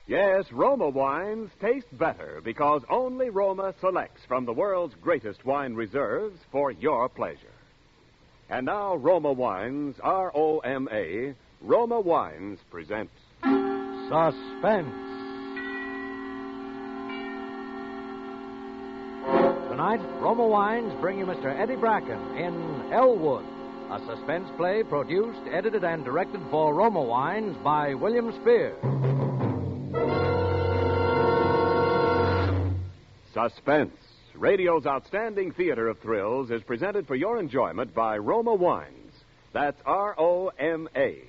Yes, Roma wines taste better because only Roma selects from the world's greatest wine reserves for your pleasure. And now Roma Wines, R-O-M-A, Roma Wines present Suspense. Tonight, Roma Wines bring you Mr. Eddie Bracken in Elwood, a suspense play produced, edited, and directed for Roma Wines by William Spear. Suspense, radio's outstanding theater of thrills, is presented for your enjoyment by Roma Wines. That's R-O-M-A,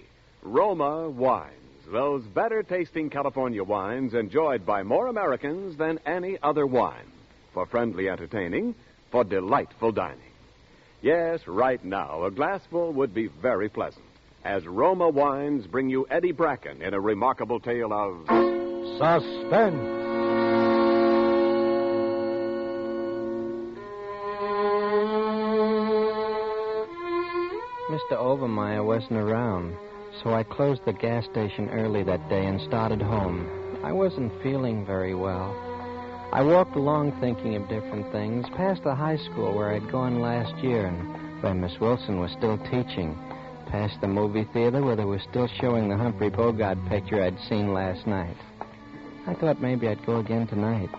Roma Wines. Those better-tasting California wines enjoyed by more Americans than any other wine. For friendly entertaining, for delightful dining. Yes, right now, a glassful would be very pleasant, as Roma Wines bring you Eddie Bracken in a remarkable tale of Suspense. Mr. Overmeyer wasn't around, so I closed the gas station early that day and started home. I wasn't feeling very well. I walked along thinking of different things, past the high school where I'd gone last year and where Miss Wilson was still teaching, past the movie theater where they were still showing the Humphrey Bogart picture I'd seen last night. I thought maybe I'd go again tonight.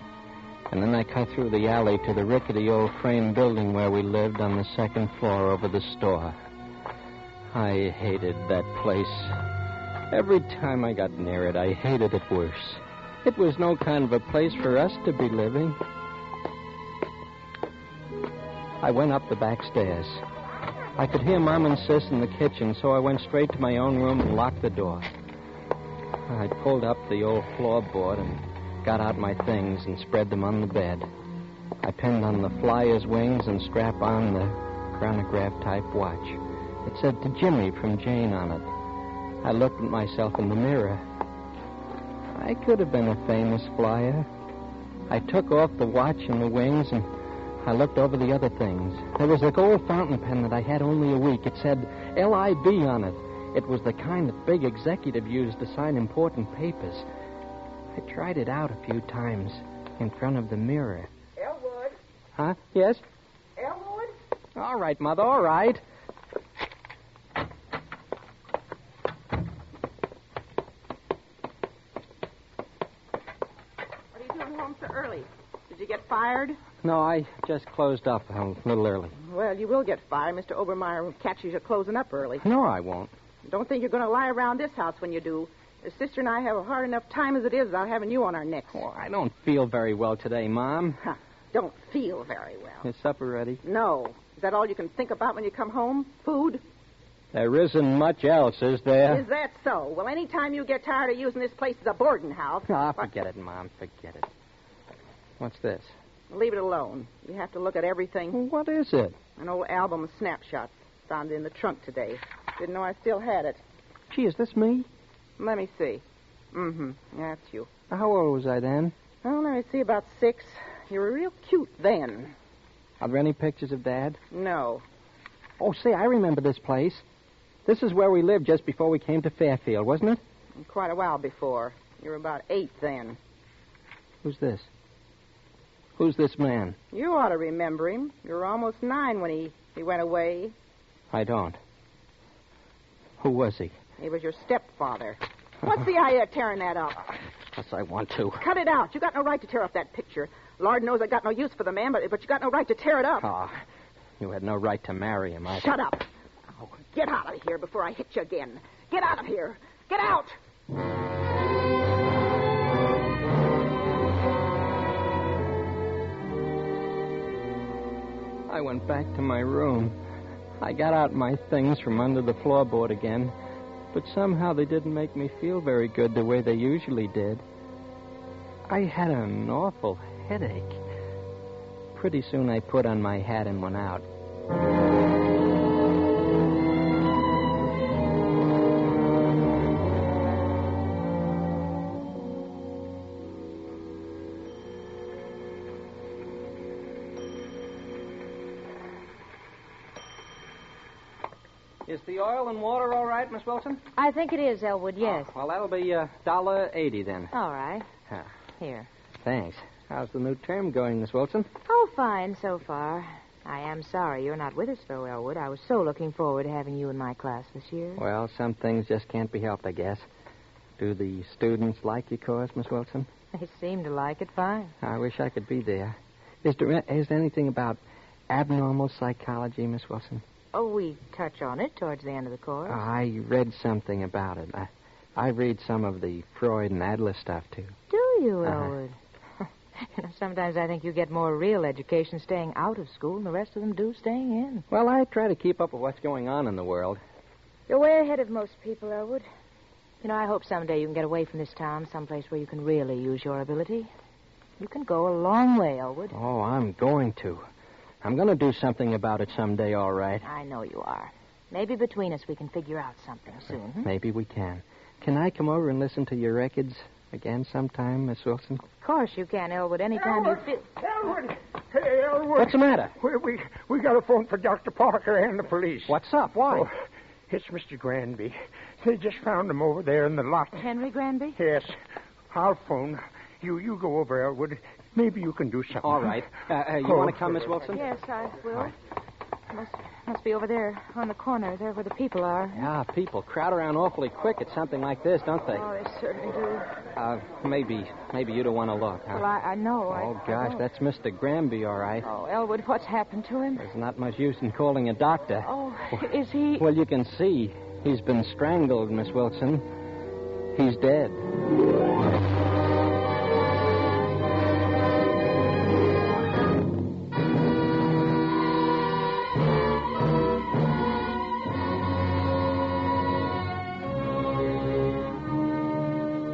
And then I cut through the alley to the rickety old frame building where we lived on the second floor over the store. I hated that place. Every time I got near it, I hated it worse. It was no kind of a place for us to be living. I went up the back stairs. I could hear Mom and Sis in the kitchen, so I went straight to my own room and locked the door. I pulled up the old floorboard and got out my things and spread them on the bed. I pinned on the flyer's wings and strapped on the chronograph-type watch. It said to Jimmy from Jane on it. I looked at myself in the mirror. I could have been a famous flyer. I took off the watch and the wings, and I looked over the other things. There was a gold fountain pen that I had only a week. It said L.I.B. on it. It was the kind that big executive used to sign important papers. I tried it out a few times in front of the mirror. Elwood? Huh? Yes? Elwood? All right, Mother, all right. What are you doing home so early? Did you get fired? No, I just closed up a little early. Well, you will get fired. Mr. Obermeyer catches you closing up early. No, I won't. Don't think you're going to lie around this house when you do. Your sister and I have a hard enough time as it is without having you on our necks. Oh, I don't feel very well today, Mom. Huh. Don't feel very well. Is supper ready? No. Is that all you can think about when you come home? Food? There isn't much else, is there? Is that so? Well, any time you get tired of using this place as a boarding house... Ah, forget it, Mom. Forget it. What's this? Leave it alone. You have to look at everything. Well, what is it? An old album of snapshots. Found it in the trunk today. Didn't know I still had it. Gee, is this me? Let me see. Mm-hmm. That's you. How old was I then? Well, let me see. About 6. You were real cute then. Are there any pictures of Dad? No. Oh, say, I remember this place. This is where we lived just before we came to Fairfield, wasn't it? Quite a while before. You were about 8 then. Who's this? Who's this man? You ought to remember him. You were almost 9 when he went away. I don't. Who was he? He was your stepfather. What's the idea of tearing that up? Yes, I want to. Cut it out. You got no right to tear up that picture. Lord knows I got no use for the man, but you got no right to tear it up. Oh, you had no right to marry him. Shut up. Oh, get out of here before I hit you again. Get out of here. Get out. I went back to my room. I got out my things from under the floorboard again, but somehow they didn't make me feel very good the way they usually did. I had an awful headache. Pretty soon I put on my hat and went out. Is the oil and water all right, Miss Wilson? I think it is, Elwood, yes. Oh, well, that'll be $1.80 then. All right. Huh. Here. Thanks. How's the new term going, Miss Wilson? Oh, fine so far. I am sorry you're not with us, though, Elwood. I was so looking forward to having you in my class this year. Well, some things just can't be helped, I guess. Do the students like your course, Miss Wilson? They seem to like it fine. I wish I could be there. Is there anything about abnormal psychology, Miss Wilson? Oh, we touch on it towards the end of the course. I read something about it. I read some of the Freud and Adler stuff, too. Do you, Elwood? Sometimes I think you get more real education staying out of school than the rest of them do staying in. Well, I try to keep up with what's going on in the world. You're way ahead of most people, Elwood. You know, I hope someday you can get away from this town, someplace where you can really use your ability. You can go a long way, Elwood. Oh, I'm going to. I'm going to do something about it someday, all right. I know you are. Maybe between us we can figure out something soon. Maybe we can. Can I come over and listen to your records again sometime, Miss Wilson? Of course you can, Elwood, anytime you feel... Elwood! Hey, Elwood. What's the matter? We got a phone for Dr. Parker and the police. What's up? Why? Oh, it's Mr. Granby. They just found him over there in the lot. Henry Granby? Yes. I'll phone. You go over, Elwood. Maybe you can do something. All right. You want to come, Miss Wilson? Yes, I will. Must be over there on the corner, there where the people are. Yeah, people crowd around awfully quick at something like this, don't they? Oh, they certainly do. Maybe you don't want to look, huh? Well, I know. Oh, gosh, that's Mr. Granby, all right. Oh, Elwood, what's happened to him? There's not much use in calling a doctor. Oh, is he... Well, you can see. He's been strangled, Miss Wilson. He's dead.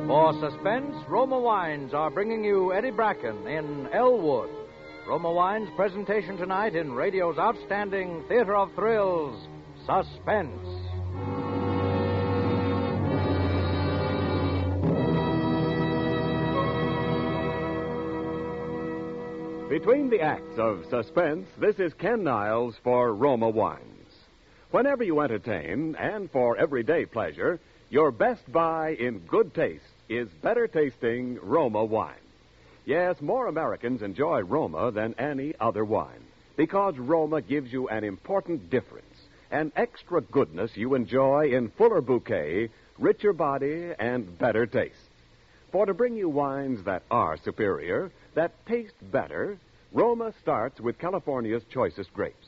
For Suspense, Roma Wines are bringing you Eddie Bracken in Elwood. Roma Wines' presentation tonight in radio's outstanding theater of thrills, Suspense. Between the acts of Suspense, this is Ken Niles for Roma Wines. Whenever you entertain, and for everyday pleasure, your best buy in good taste is better tasting Roma wine. Yes, more Americans enjoy Roma than any other wine because Roma gives you an important difference, an extra goodness you enjoy in fuller bouquet, richer body, and better taste. For to bring you wines that are superior, that taste better, Roma starts with California's choicest grapes.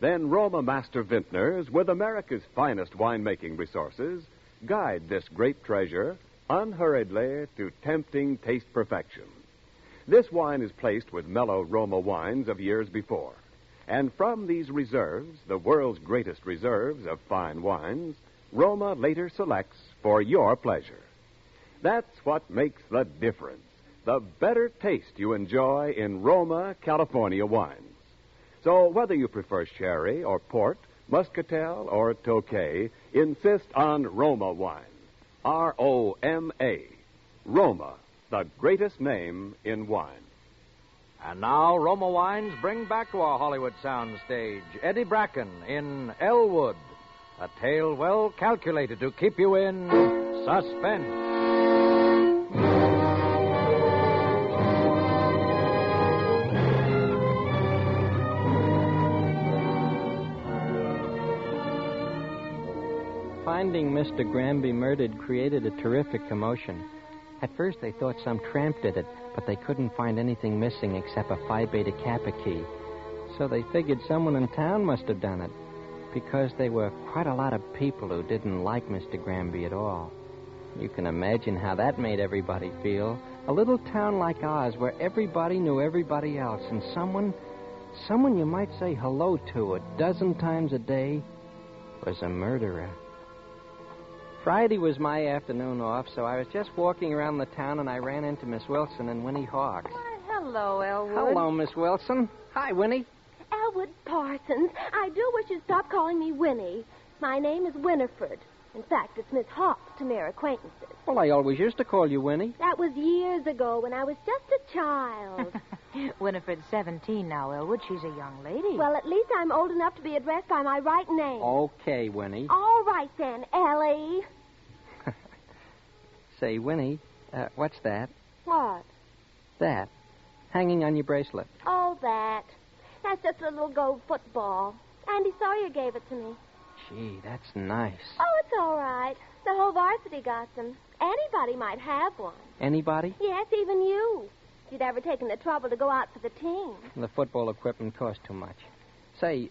Then Roma master vintners, with America's finest winemaking resources, guide this grape treasure unhurriedly to tempting taste perfection. This wine is placed with mellow Roma wines of years before. And from these reserves, the world's greatest reserves of fine wines, Roma later selects for your pleasure. That's what makes the difference, the better taste you enjoy in Roma, California wines. So whether you prefer sherry or port, muscatel or Tokay, insist on Roma wine. R-O-M-A. Roma, the greatest name in wine. And now, Roma Wines bring back to our Hollywood soundstage Eddie Bracken in Elwood, a tale well calculated to keep you in suspense. Finding Mr. Granby murdered created a terrific commotion. At first, they thought some tramp did it, but they couldn't find anything missing except a Phi Beta Kappa key. So they figured someone in town must have done it, because there were quite a lot of people who didn't like Mr. Granby at all. You can imagine how that made everybody feel. A little town like ours where everybody knew everybody else, and someone you might say hello to a dozen times a day was a murderer. Friday was my afternoon off, so I was just walking around the town and I ran into Miss Wilson and Winnie Hawks. Why, hello, Elwood. Hello, Miss Wilson. Hi, Winnie. Elwood Parsons, I do wish you'd stop calling me Winnie. My name is Winifred. In fact, it's Miss Hawks to mere acquaintances. Well, I always used to call you Winnie. That was years ago when I was just a child. Winifred's 17 now, Elwood. She's a young lady. Well, at least I'm old enough to be addressed by my right name. Okay, Winnie. All right, then, Ellie. Say, Winnie, what's that? What? That. Hanging on your bracelet. Oh, that. That's just a little gold football. Andy Sawyer gave it to me. Gee, that's nice. Oh, it's all right. The whole varsity got them. Anybody might have one. Anybody? Yes, even you. If you'd ever taken the trouble to go out for the team. The football equipment cost too much. Say,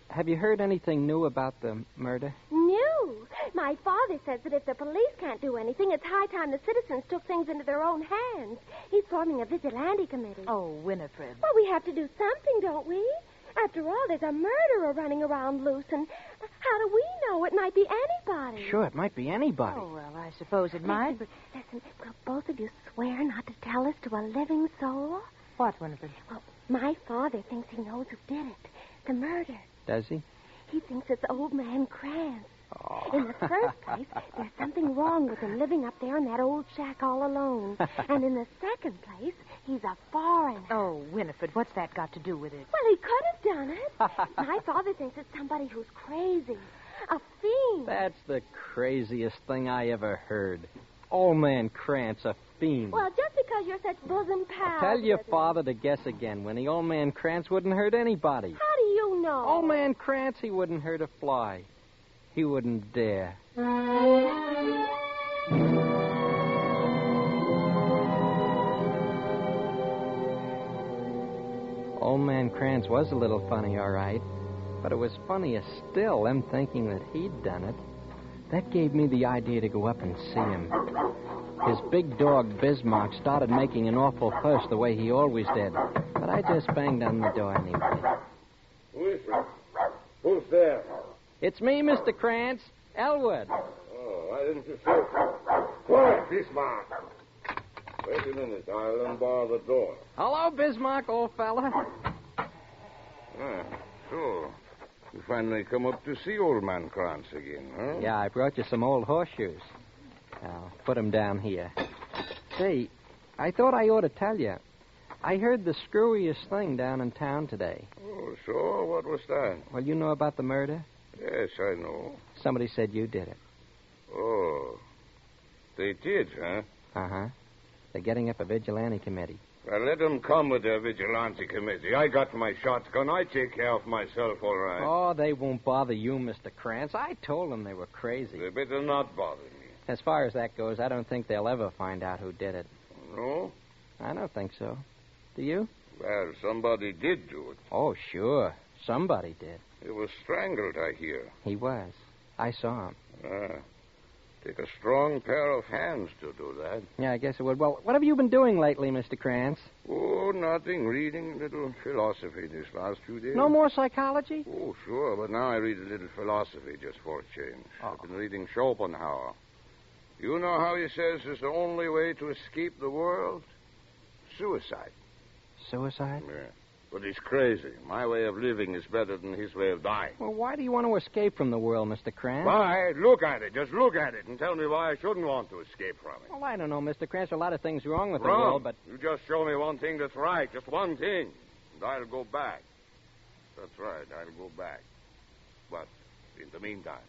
have you heard anything new about the murder? New? My father says that if the police can't do anything, it's high time the citizens took things into their own hands. He's forming a vigilante committee. Oh, Winifred. Well, we have to do something, don't we? After all, there's a murderer running around loose, and how do we know? It might be anybody. Sure, it might be anybody. Oh, well, I suppose it might, but... Listen, will both of you swear not to tell us to a living soul? What, Winifred? Well, my father thinks he knows who did it. The murder. Does he? He thinks it's old man Krantz. Oh. In the first place, there's something wrong with him living up there in that old shack all alone. And in the second place, he's a foreigner. Oh, Winifred, what's that got to do with it? Well, he could have done it. My father thinks it's somebody who's crazy. A fiend. That's the craziest thing I ever heard. Old man Krantz, a fiend. Well, just because you're such bosom pals. Tell your with him. father to guess again, Winnie. Old man Krantz wouldn't hurt anybody. How do you know? Old man Krantz, he wouldn't hurt a fly. He wouldn't dare. Old man Krantz was a little funny, all right. But it was funnier still, them thinking that he'd done it. That gave me the idea to go up and see him. His big dog, Bismarck, started making an awful fuss the way he always did. But I just banged on the door anyway. Who is it? Who's there? It's me, Mr. Krantz. Elwood. Oh, why didn't you say so? Quiet, Bismarck. Wait a minute. I'll unbar the door. Hello, Bismarck, old fella. Ah, so. You finally come up to see old man Krantz again, huh? Yeah, I brought you some old horseshoes. I'll put 'em down here. Say, I thought I ought to tell you. I heard the screwiest thing down in town today. Oh, so? What was that? Well, you know about the murder? Yes, I know. Somebody said you did it. Oh. They did, huh? Uh-huh. They're getting up a vigilante committee. Well, let them come with their vigilante committee. I got my shotgun. I take care of myself, all right. Oh, they won't bother you, Mr. Krantz. I told them they were crazy. They better not bother me. As far as that goes, I don't think they'll ever find out who did it. No? I don't think so. Do you? Well, somebody did do it. Oh, sure. Somebody did. He was strangled, I hear. He was. I saw him. Take a strong pair of hands to do that. Yeah, I guess it would. Well, what have you been doing lately, Mr. Krantz? Oh, nothing. Reading a little philosophy this last few days. No more psychology? Oh, sure, but now I read a little philosophy just for a change. Oh. I've been reading Schopenhauer. You know how he says is the only way to escape the world? Suicide. Suicide? Yeah. But he's crazy. My way of living is better than his way of dying. Well, why do you want to escape from the world, Mr. Krantz? Why? Look at it. Just look at it and tell me why I shouldn't want to escape from it. Well, I don't know, Mr. Krantz. There are a lot of things wrong with the Wrong. world, but... You just show me one thing that's right. Just one thing. And I'll go back. That's right. I'll go back. But in the meantime,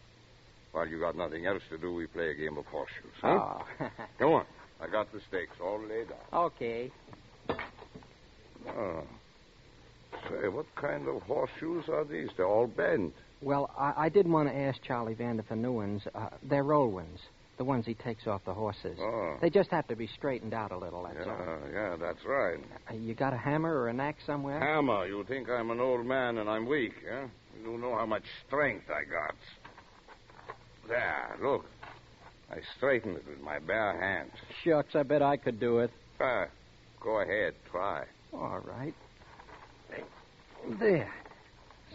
while you got nothing else to do, we play a game of horseshoes, huh? Oh. Come on. I got the stakes all laid out. Okay. Oh. Say, what kind of horseshoes are these? They're all bent. Well, I did want to ask Charlie Vander for new ones. They're roll ones. The ones he takes off the horses. Oh. They just have to be straightened out a little, that's all. Yeah, that's right. You got a hammer or an axe somewhere? Hammer. You think I'm an old man and I'm weak, huh? You don't know how much strength I got. There, look. I straightened it with my bare hands. Shucks, I bet I could do it. Go ahead, try. All right. There.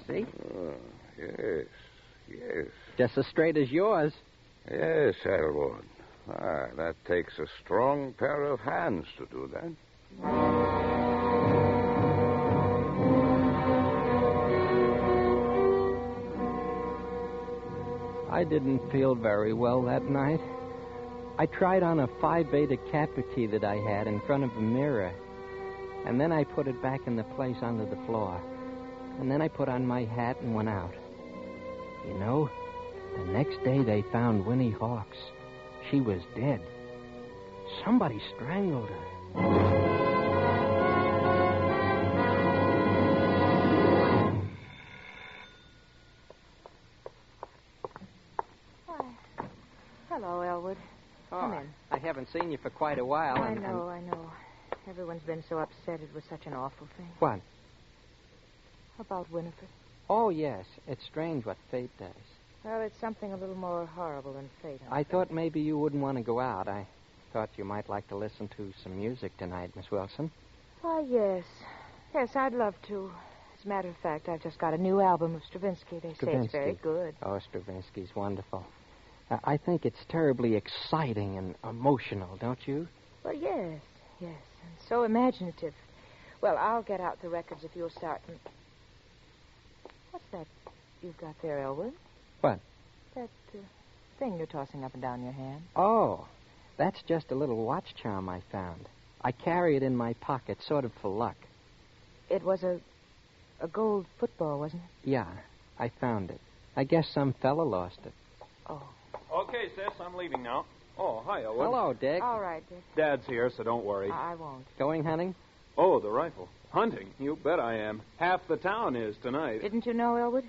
See? Oh, yes. Just as straight as yours. Yes, Elwood. That takes a strong pair of hands to do that. I didn't feel very well that night. I tried on a Phi Beta Kappa key that I had in front of a mirror. And then I put it back in the place under the floor. And then I put on my hat and went out. You know, the next day they found Winnie Hawks. She was dead. Somebody strangled her. Hello, Elwood. Come in. I haven't seen you for quite a while. I know. Everyone's been so upset. It was such an awful thing. What? About Winifred. Oh, yes. It's strange what fate does. Well, it's something a little more horrible than fate. I thought maybe you wouldn't want to go out. I thought you might like to listen to some music tonight, Miss Wilson. Why, yes. Yes, I'd love to. As a matter of fact, I've just got a new album of Stravinsky. They say it's very good. Oh, Stravinsky's wonderful. I think it's terribly exciting and emotional, don't you? Well, yes, and so imaginative. Well, I'll get out the records if you'll start. What's that you've got there, Elwood? What? That thing you're tossing up and down your hand. Oh, that's just a little watch charm I found. I carry it in my pocket, sort of for luck. It was a gold football, wasn't it? Yeah, I found it. I guess some fella lost it. Oh. Okay, sis, I'm leaving now. Oh, hi, Elwood. Hello, Dick. All right, Dick. Dad's here, so don't worry. I won't. Going hunting? Oh, the rifle. Hunting? You bet I am. Half the town is tonight. Didn't you know, Elwood?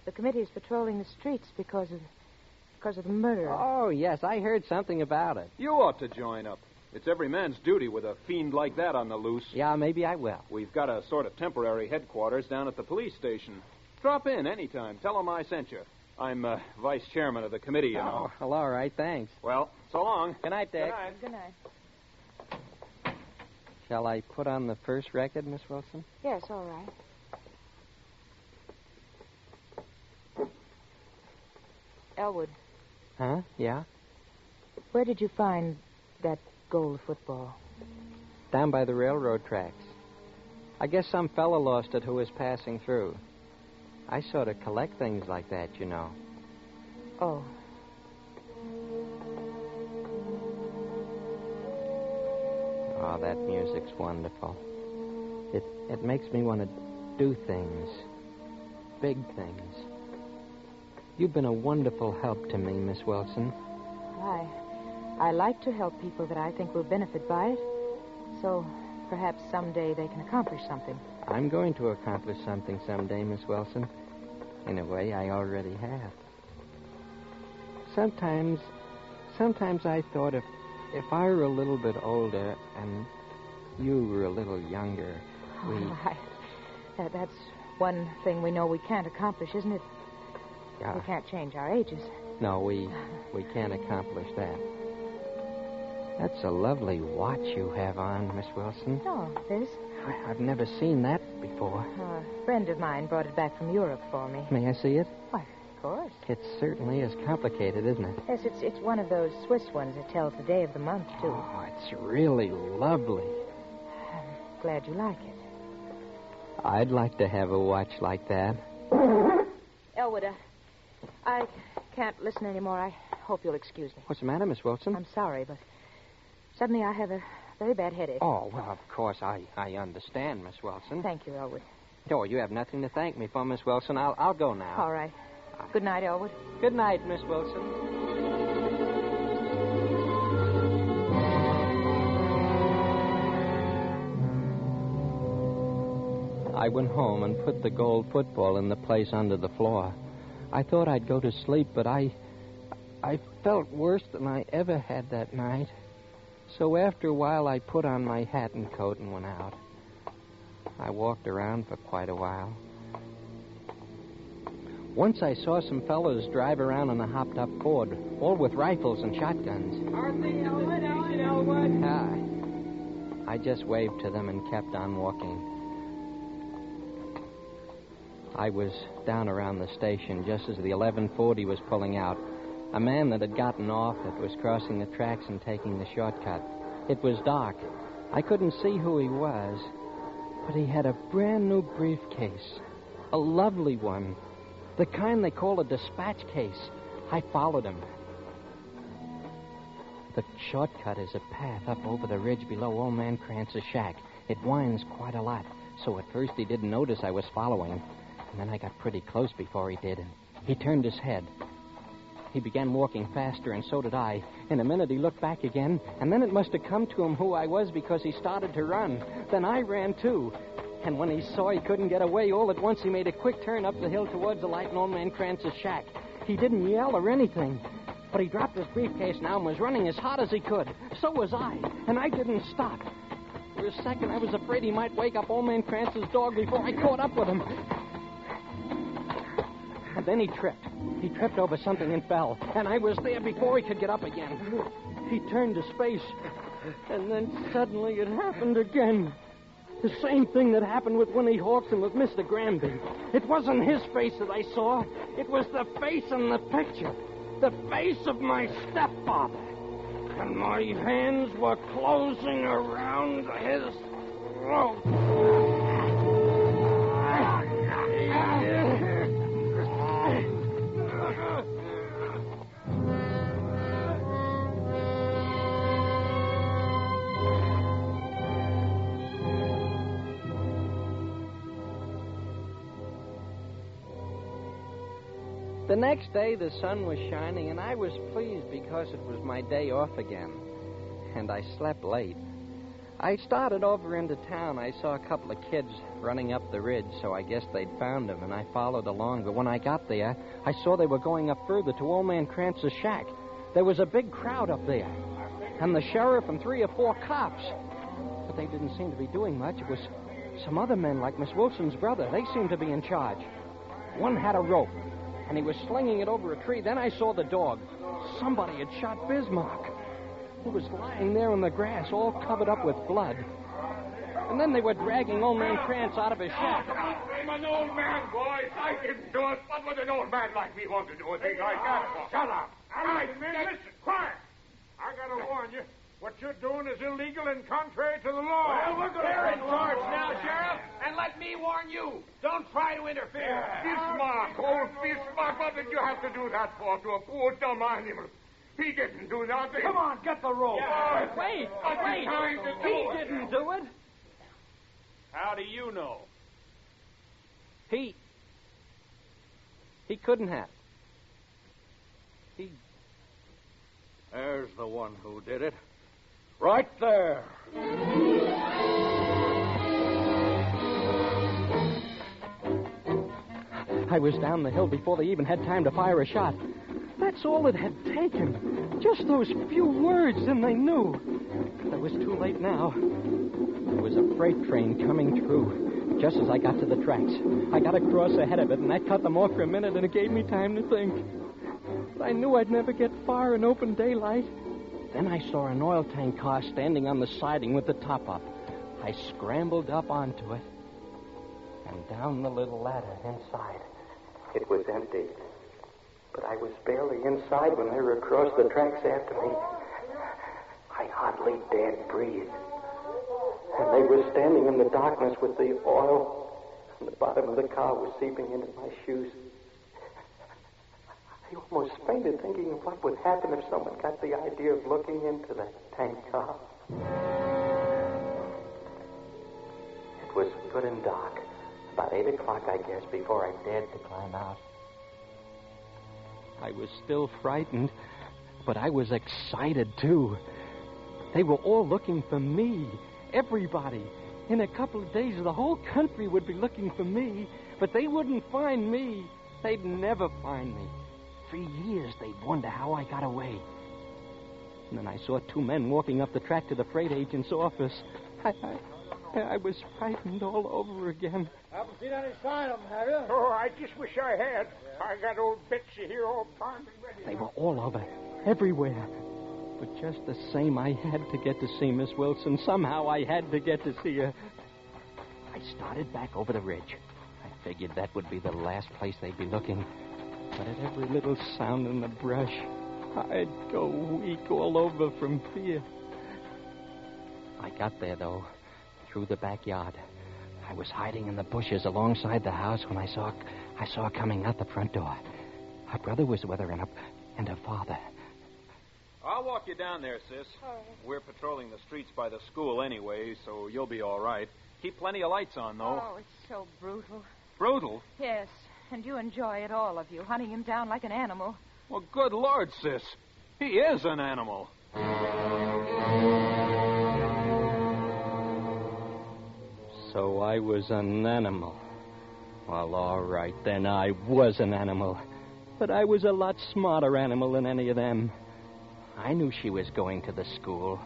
The committee is patrolling the streets because of the murder. Oh, yes, I heard something about it. You ought to join up. It's every man's duty with a fiend like that on the loose. Yeah, maybe I will. We've got a sort of temporary headquarters down at the police station. Drop in anytime. Tell them I sent you. I'm vice chairman of the committee, you know. Oh, well, all right, thanks. Well, so long. Good night, Dick. Good night. Shall I put on the first record, Miss Wilson? Yes, all right. Elwood. Huh? Yeah? Where did you find that gold football? Down by the railroad tracks. I guess some fella lost it who was passing through. I sort of collect things like that, you know. Oh. Oh, that music's wonderful. It makes me want to do things. Big things. You've been a wonderful help to me, Miss Wilson. I like to help people that I think will benefit by it. So perhaps someday they can accomplish something. I'm going to accomplish something someday, Miss Wilson. In a way, I already have. Sometimes I thought if I were a little bit older and you were a little younger, that's one thing we know we can't accomplish, isn't it? Yeah. We can't change our ages. No, we can't accomplish that. That's a lovely watch you have on, Miss Wilson. Oh, this? I've never seen that before. A friend of mine brought it back from Europe for me. May I see it? Why, of course. It certainly is complicated, isn't it? Yes, it's one of those Swiss ones that tells the day of the month, too. Oh, it's really lovely. I'm glad you like it. I'd like to have a watch like that. Elwood, I can't listen anymore. I hope you'll excuse me. What's the matter, Miss Wilson? I'm sorry, but suddenly I have a very bad headache. Oh, well, of course, I understand, Miss Wilson. Thank you, Elwood. Oh, you have nothing to thank me for, Miss Wilson. I'll go now. All right. Good night, Elwood. Good night, Miss Wilson. I went home and put the gold football in the place under the floor. I thought I'd go to sleep, but I felt worse than I ever had that night. So after a while, I put on my hat and coat and went out. I walked around for quite a while. Once I saw some fellows drive around in a hopped-up Ford, all with rifles and shotguns. Elwood. Hi. I just waved to them and kept on walking. I was down around the station just as the 1140 was pulling out. A man that had gotten off it was crossing the tracks and taking the shortcut. It was dark. I couldn't see who he was, but he had a brand-new briefcase. A lovely one. The kind they call a dispatch case. I followed him. The shortcut is a path up over the ridge below Old Man Kranz's shack. It winds quite a lot, so at first he didn't notice I was following him. And then I got pretty close before he did, and he turned his head. He began walking faster, and so did I. In a minute, he looked back again, and then it must have come to him who I was because he started to run. Then I ran, too. And when he saw he couldn't get away, all at once he made a quick turn up the hill towards the light in Old Man Kranz's shack. He didn't yell or anything, but he dropped his briefcase now and was running as hard as he could. So was I, and I didn't stop. For a second, I was afraid he might wake up Old Man Kranz's dog before I caught up with him. And then he tripped. He tripped over something and fell, and I was there before he could get up again. He turned his face, and then suddenly it happened again. The same thing that happened with Winnie Hawks and with Mr. Granby. It wasn't his face that I saw. It was the face in the picture. The face of my stepfather. And my hands were closing around his throat. The next day, the sun was shining, and I was pleased because it was my day off again. And I slept late. I started over into town. I saw a couple of kids running up the ridge, so I guess they'd found him, and I followed along. But when I got there, I saw they were going up further to Old Man Kranz's shack. There was a big crowd up there, and the sheriff and 3 or 4 cops. But they didn't seem to be doing much. It was some other men, like Miss Wilson's brother. They seemed to be in charge. One had a rope, and he was slinging it over a tree. Then I saw the dog. Somebody had shot Bismarck. He was lying there in the grass, all covered up with blood. And then they were dragging Old Man Krantz out of his shack. I'm an old man, boys. I didn't do it. What would an old man like me want to do a thing like that for? Shut up. All right, men, listen. Quiet. I gotta warn you. What you're doing is illegal and contrary to the law. Well, we're going to in charge now, Sheriff. And let me warn you, don't try to interfere. Bismarck, old Bismarck, what did you have to do that for to a poor dumb animal? He didn't do nothing. Come on, get the rope. Yeah. Wait. He didn't do it. How do you know? He couldn't have. There's the one who did it. Right there. I was down the hill before they even had time to fire a shot. That's all it had taken. Just those few words, and they knew. But it was too late now. There was a freight train coming through. Just as I got to the tracks, I got across ahead of it, and I cut them off for a minute, and it gave me time to think. But I knew I'd never get far in open daylight. Then I saw an oil tank car standing on the siding with the top up. I scrambled up onto it and down the little ladder inside. It was empty, but I was barely inside when they were across the tracks after me. I hardly dared breathe. And they were standing in the darkness with the oil, and the bottom of the car was seeping into my shoes. I almost fainted thinking of what would happen if someone got the idea of looking into that tank car. It was good and dark. About 8 o'clock, I guess, before I dared to climb out. I was still frightened, but I was excited, too. They were all looking for me. Everybody. In a couple of days, the whole country would be looking for me, but they wouldn't find me. They'd never find me. For years, they'd wonder how I got away. And then I saw 2 men walking up the track to the freight agent's office. I was frightened all over again. Haven't seen any sign of them, have you? Oh, I just wish I had. I got old Betsy here all primed and ready. They were all over, everywhere. But just the same, I had to get to see Miss Wilson. Somehow I had to get to see her. I started back over the ridge. I figured that would be the last place they'd be looking. But at every little sound in the brush, I'd go weak all over from fear. I got there, though, through the backyard. I was hiding in the bushes alongside the house when I saw her coming out the front door. Her brother was with her and her father. I'll walk you down there, sis. All right. We're patrolling the streets by the school anyway, so you'll be all right. Keep plenty of lights on, though. Oh, it's so brutal. Brutal? Yes, and you enjoy it, all of you, hunting him down like an animal. Well, good Lord, sis. He is an animal. So I was an animal. Well, all right, then I was an animal. But I was a lot smarter animal than any of them. I knew she was going to the school.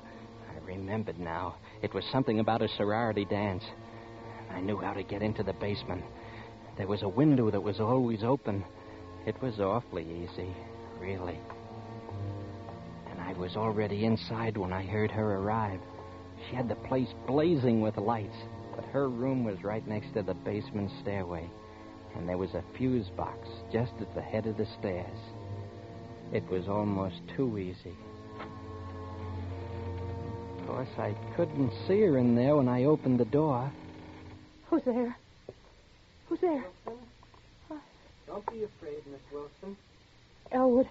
I remembered now. It was something about a sorority dance. I knew how to get into the basement. There was a window that was always open. It was awfully easy, really. And I was already inside when I heard her arrive. She had the place blazing with lights, but her room was right next to the basement stairway. And there was a fuse box just at the head of the stairs. It was almost too easy. Of course, I couldn't see her in there when I opened the door. Who's there? Who's there? Wilson? Don't be afraid, Miss Wilson. Elwood.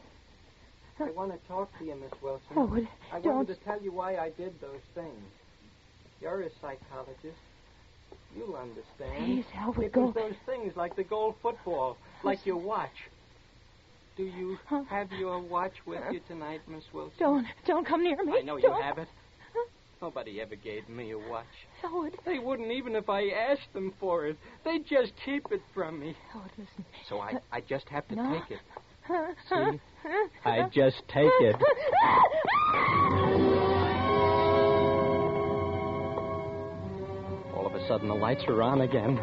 I want to talk to you, Miss Wilson. Elwood, I don't. wanted to tell you why I did those things. You're a psychologist. You'll understand. Please, Elwood, it go. was those things like the gold football, like your watch. Do you have your watch with you tonight, Miss Wilson? Don't come near me. I know you have it. Nobody ever gave me a watch. Elwood. They wouldn't even if I asked them for it. They'd just keep it from me. Elwood, listen. So I just have to No. take it. See? I just take it. All of a sudden, the lights were on again.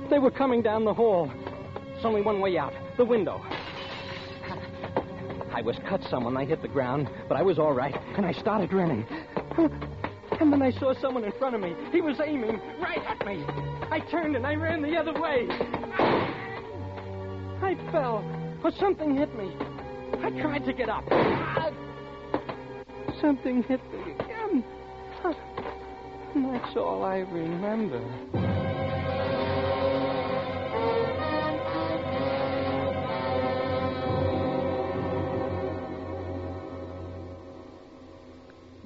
They were coming down the hall. There's only one way out, the window. I was cut some when I hit the ground, but I was all right, and I started running. And then I saw someone in front of me. He was aiming right at me. I turned and I ran the other way. I fell, or something hit me. I tried to get up. Something hit me again. And that's all I remember.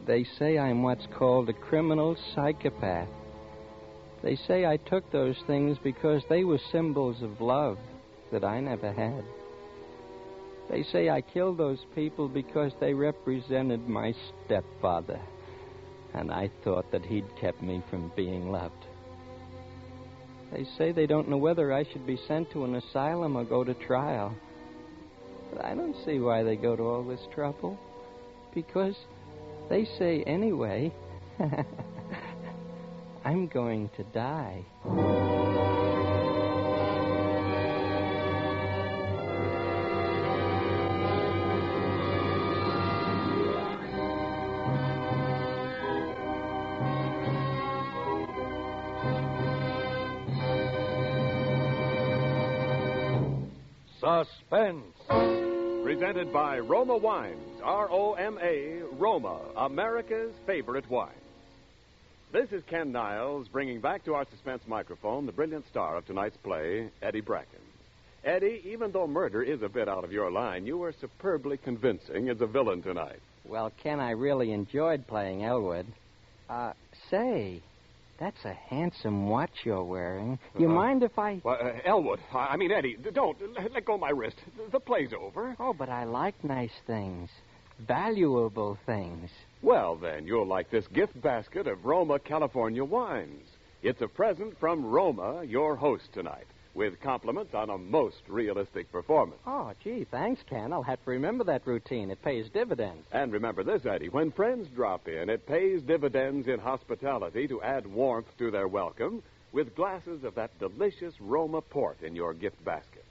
They say I'm what's called a criminal psychopath. They say I took those things because they were symbols of love that I never had. They say I killed those people because they represented my stepfather, and I thought that he'd kept me from being loved. They say they don't know whether I should be sent to an asylum or go to trial. But I don't see why they go to all this trouble, because they say anyway, I'm going to die. Suspense. Presented by Roma Wines, R-O-M-A, Roma, America's favorite wine. This is Ken Niles bringing back to our suspense microphone the brilliant star of tonight's play, Eddie Bracken. Eddie, even though murder is a bit out of your line, you were superbly convincing as a villain tonight. Well, Ken, I really enjoyed playing Elwood. Say, that's a handsome watch you're wearing. You mind if I... Well, Elwood, I mean, Eddie, don't. Let go of my wrist. The play's over. Oh, but I like nice things. Valuable things. Well, then, you'll like this gift basket of Roma, California wines. It's a present from Roma, your host tonight, with compliments on a most realistic performance. Oh, gee, thanks, Ken. I'll have to remember that routine. It pays dividends. And remember this, Eddie, when friends drop in, it pays dividends in hospitality to add warmth to their welcome with glasses of that delicious Roma port in your gift basket.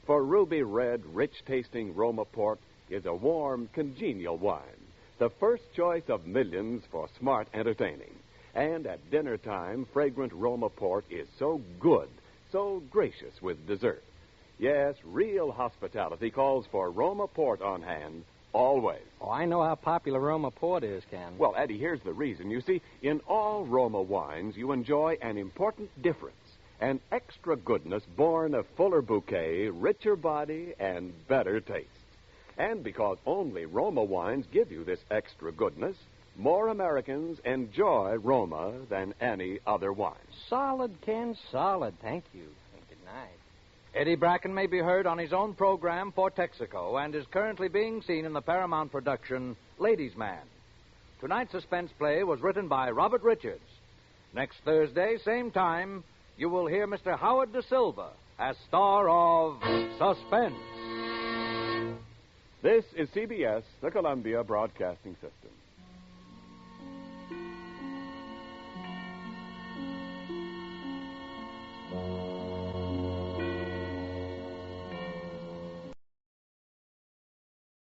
For ruby red, rich-tasting Roma port is a warm, congenial wine, the first choice of millions for smart entertaining. And at dinner time, fragrant Roma port is so good, so gracious with dessert. Yes, real hospitality calls for Roma port on hand, always. Oh, I know how popular Roma port is, Ken. Well, Eddie, here's the reason. You see, in all Roma wines, you enjoy an important difference, an extra goodness born of fuller bouquet, richer body, and better taste. And because only Roma wines give you this extra goodness, more Americans enjoy Roma than any other wine. Solid, Ken, solid. Thank you. And good night. Eddie Bracken may be heard on his own program, For Texaco, and is currently being seen in the Paramount production, Ladies' Man. Tonight's suspense play was written by Robert Richards. Next Thursday, same time, you will hear Mr. Howard Da Silva as star of Suspense. This is CBS, the Columbia Broadcasting System.